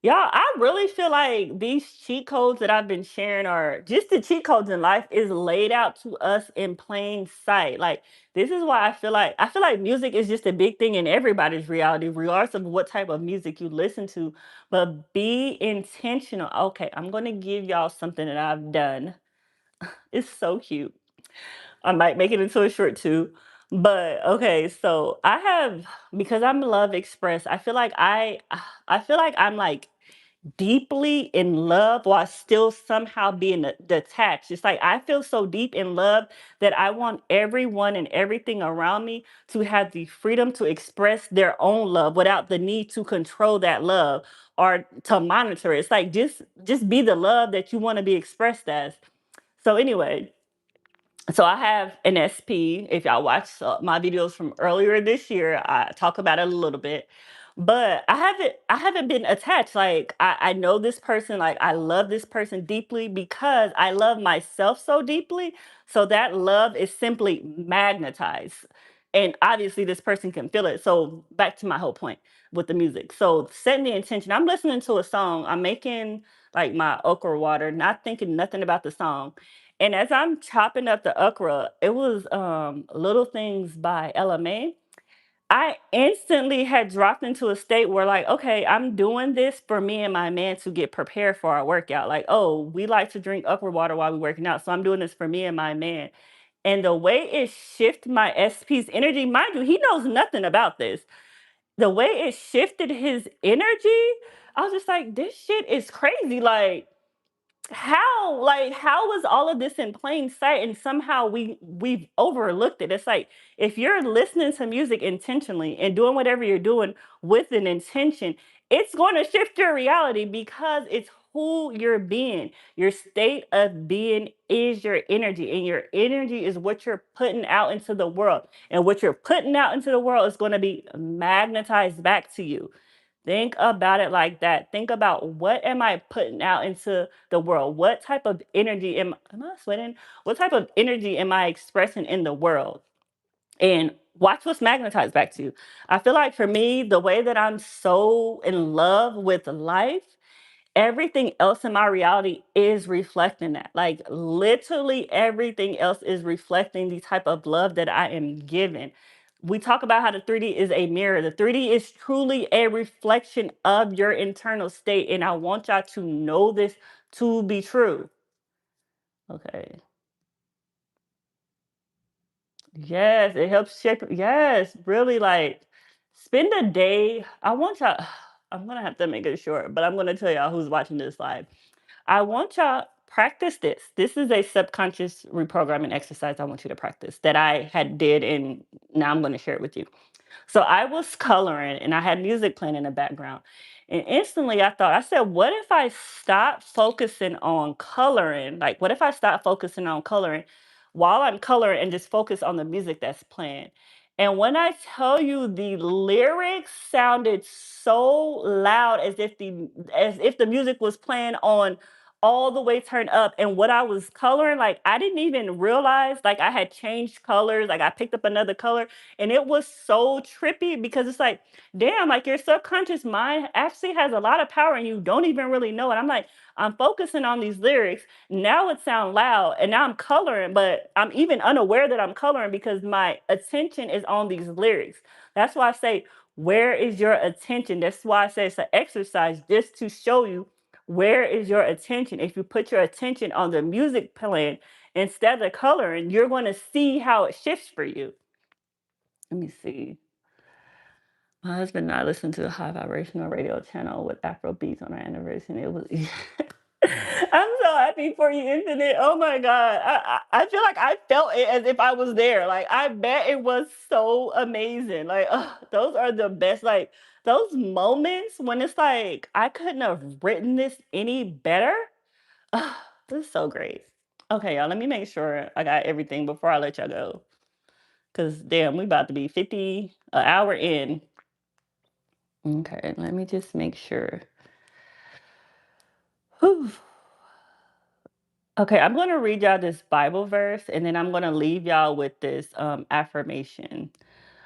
y'all, I really feel like these cheat codes that I've been sharing are just the cheat codes in life is laid out to us in plain sight. Like this is why I feel like music is just a big thing in everybody's reality, regardless of what type of music you listen to. But be intentional. Okay, I'm gonna give y'all something that I've done. It's so cute. I might make it into a short too. But okay, so I have because I'm Love Express, I feel like I'm like deeply in love while still somehow being detached. It's like I feel so deep in love that I want everyone and everything around me to have the freedom to express their own love without the need to control that love or to monitor it. It's like just be the love that you want to be expressed as. So anyway, so I have an SP. If y'all watch my videos from earlier this year, I talk about it a little bit. But I haven't been attached. Like I know this person, like I love this person deeply because I love myself so deeply. So that love is simply magnetized. And obviously this person can feel it. So back to my whole point with the music. So setting the intention. I'm listening to a song. I'm making like my okra water, not thinking nothing about the song, and as I'm chopping up the okra, it was Little Things by LMA. I instantly had dropped into a state where, like, okay, I'm doing this for me and my man to get prepared for our workout. Like, oh, we like to drink okra water while we're working out. So I'm doing this for me and my man. And the way it shifted my SP's energy, mind you, he knows nothing about this. The way it shifted his energy, I was just like, this shit is crazy. How was all of this in plain sight and somehow we've overlooked it? It's like if you're listening to music intentionally and doing whatever you're doing with an intention, it's going to shift your reality because it's who you're being. Your state of being is your energy, and your energy is what you're putting out into the world, and what you're putting out into the world is going to be magnetized back to you. Think about it like that. Think about what am I putting out into the world? What type of energy am I sweating? What type of energy am I expressing in the world? And Watch what's magnetized back to you. I feel like for me, the way that I'm so in love with life, everything else in my reality is reflecting that. Like literally everything else is reflecting the type of love that I am given. We talk about how the 3D is a mirror. The 3D is truly a reflection of your internal state. And I want y'all to know this to be true. Okay. Yes, it helps shape. Yes, really like spend a day. I want y'all. I'm gonna have to make it short, but I'm gonna tell y'all who's watching this live. I want y'all practice this. This is a subconscious reprogramming exercise I want you to practice that I had did and now I'm going to share it with you. So I was coloring and I had music playing in the background. And instantly I thought, I said, what if I stop focusing on coloring? Like, what if I stop focusing on coloring while I'm coloring and just focus on the music that's playing? And when I tell you the lyrics sounded so loud as if the music was playing on all the way turned up, and what I was coloring, like I didn't even realize like I had changed colors, like I picked up another color, and it was so trippy because it's like, damn, like your subconscious mind actually has a lot of power and you don't even really know it. I'm like, I'm focusing on these lyrics. Now it sounds loud and now I'm coloring, but I'm even unaware that I'm coloring because my attention is on these lyrics. That's why I say, where is your attention? That's why I say it's an exercise just to show you where is your attention. If you put your attention on the music playing instead of coloring, you're going to see how it shifts for you. Let me see. My husband and I listened to a high vibrational radio channel with Afro beats on our anniversary. It was I'm so happy for you, Infinite. Oh my God. I feel like I felt it as if I was there. Like I bet it was so amazing. Like those are the best. Like those moments when it's like I couldn't have written this any better. This is so great. Okay, y'all, let me make sure I got everything before I let y'all go. Cause damn, we about to be 50 an hour in. Okay, let me just make sure. Whew. Okay, I'm going to read y'all this Bible verse and then I'm going to leave y'all with this affirmation.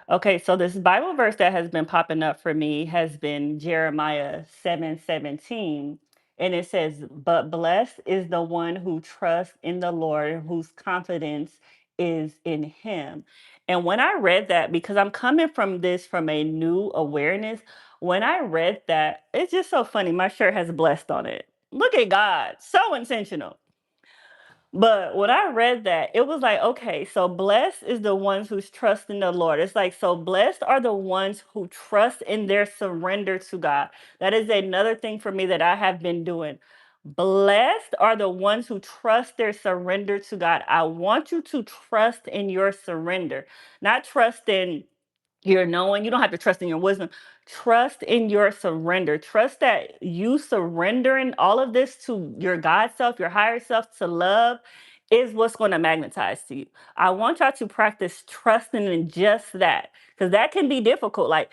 Okay, so this Bible verse that has been popping up for me has been Jeremiah 7:17. And it says, but blessed is the one who trusts in the Lord, whose confidence is in him. And when I read that, because I'm coming from this from a new awareness, when I read that, it's just so funny. My shirt has blessed on it. Look at God, so intentional. But when I read that, it was like, okay, so blessed is the ones who's trusting the Lord. It's like, so blessed are the ones who trust in their surrender to God. That is another thing for me that I have been doing. Blessed are the ones who trust their surrender to God. I want you to trust in your surrender, not trust in your knowing. You don't have to trust in your wisdom. Trust in your surrender. Trust that you surrendering all of this to your God self, your higher self, to love is what's going to magnetize to you. I want y'all to practice trusting in just that because that can be difficult. Like,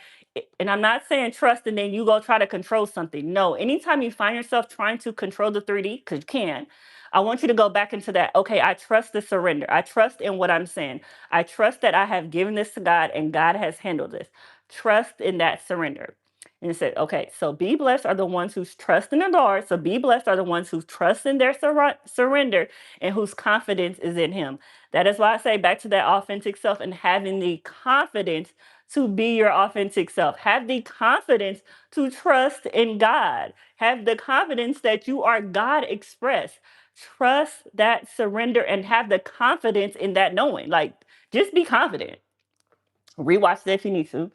and I'm not saying trust and then you go try to control something. No, anytime you find yourself trying to control the 3D, because you can, I want you to go back into that. Okay, I trust the surrender. I trust in what I'm saying. I trust that I have given this to God and God has handled this. Trust in that surrender. And it said, okay, so be blessed are the ones who trust in the Lord. So be blessed are the ones who trust in their surrender and whose confidence is in Him. That is why I say back to that authentic self and having the confidence to be your authentic self. Have the confidence to trust in God. Have the confidence that you are God expressed. Trust that surrender and have the confidence in that knowing. Like, just be confident. Rewatch it if you need to.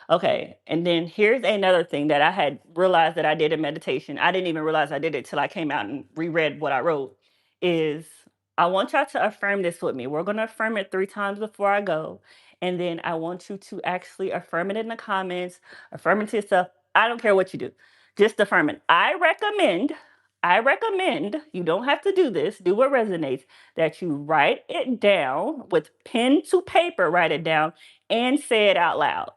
Okay, and then here's another thing that I had realized that I did in meditation. I didn't even realize I did it till I came out and reread what I wrote. Is I want y'all to affirm this with me. We're gonna affirm it 3 times before I go, and then I want you to actually affirm it in the comments. Affirm it to yourself. I don't care what you do. Just affirm it. I recommend, you don't have to do this, do what resonates, that you write it down with pen to paper, write it down and say it out loud.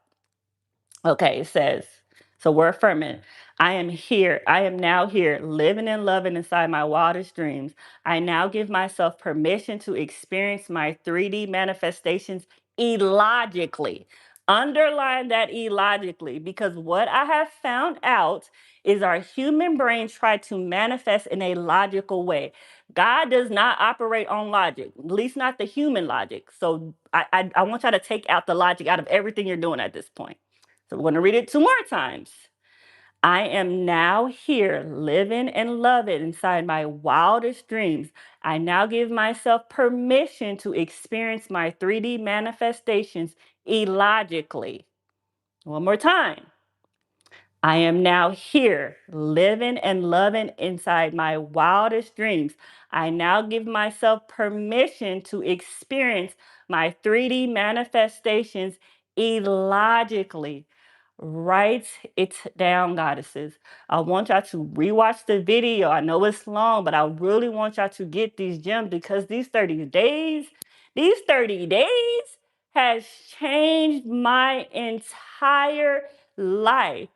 Okay, it says, so we're affirming. I am here. I am now here, living and loving inside my wildest dreams. I now give myself permission to experience my 3D manifestations illogically. Underline that illogically, because what I have found out is our human brain try to manifest in a logical way. God does not operate on logic, at least not the human logic. So I want y'all to take out the logic out of everything you're doing at this point. So we're going to read it 2 more times. I am now here, living and loving inside my wildest dreams. I now give myself permission to experience my 3D manifestations illogically. One more time. I am now here, living and loving inside my wildest dreams. I now give myself permission to experience my 3D manifestations illogically. Write it down, goddesses. I want y'all to rewatch the video. I know it's long, but I really want y'all to get these gems, because these 30 days has changed my entire life.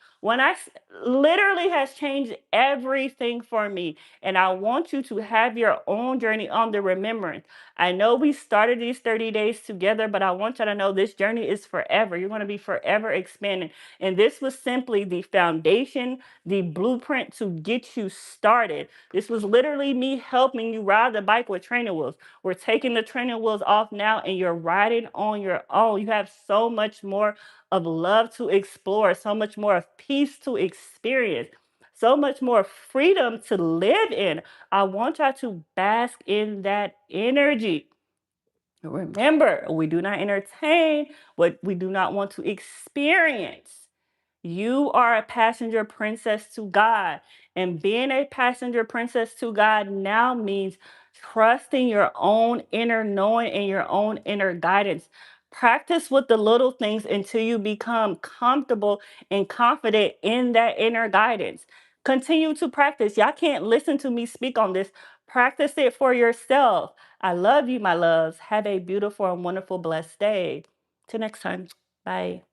Literally has changed everything for me. And I want you to have your own journey on the remembrance. I know we started these 30 days together, but I want you to know this journey is forever. You're going to be forever expanding. And this was simply the foundation, the blueprint to get you started. This was literally me helping you ride the bike with training wheels. We're taking the training wheels off now, and you're riding on your own. You have so much more of love to explore, so much more of peace to experience, so much more freedom to live in. I want y'all to bask in that energy. Remember, we do not entertain what we do not want to experience. You are a passenger princess to God. And being a passenger princess to God now means trusting your own inner knowing and your own inner guidance. Practice with the little things until you become comfortable and confident in that inner guidance. Continue to practice. Y'all can't listen to me speak on this. Practice it for yourself. I love you, my loves. Have a beautiful and wonderful, blessed day. Till next time. Bye.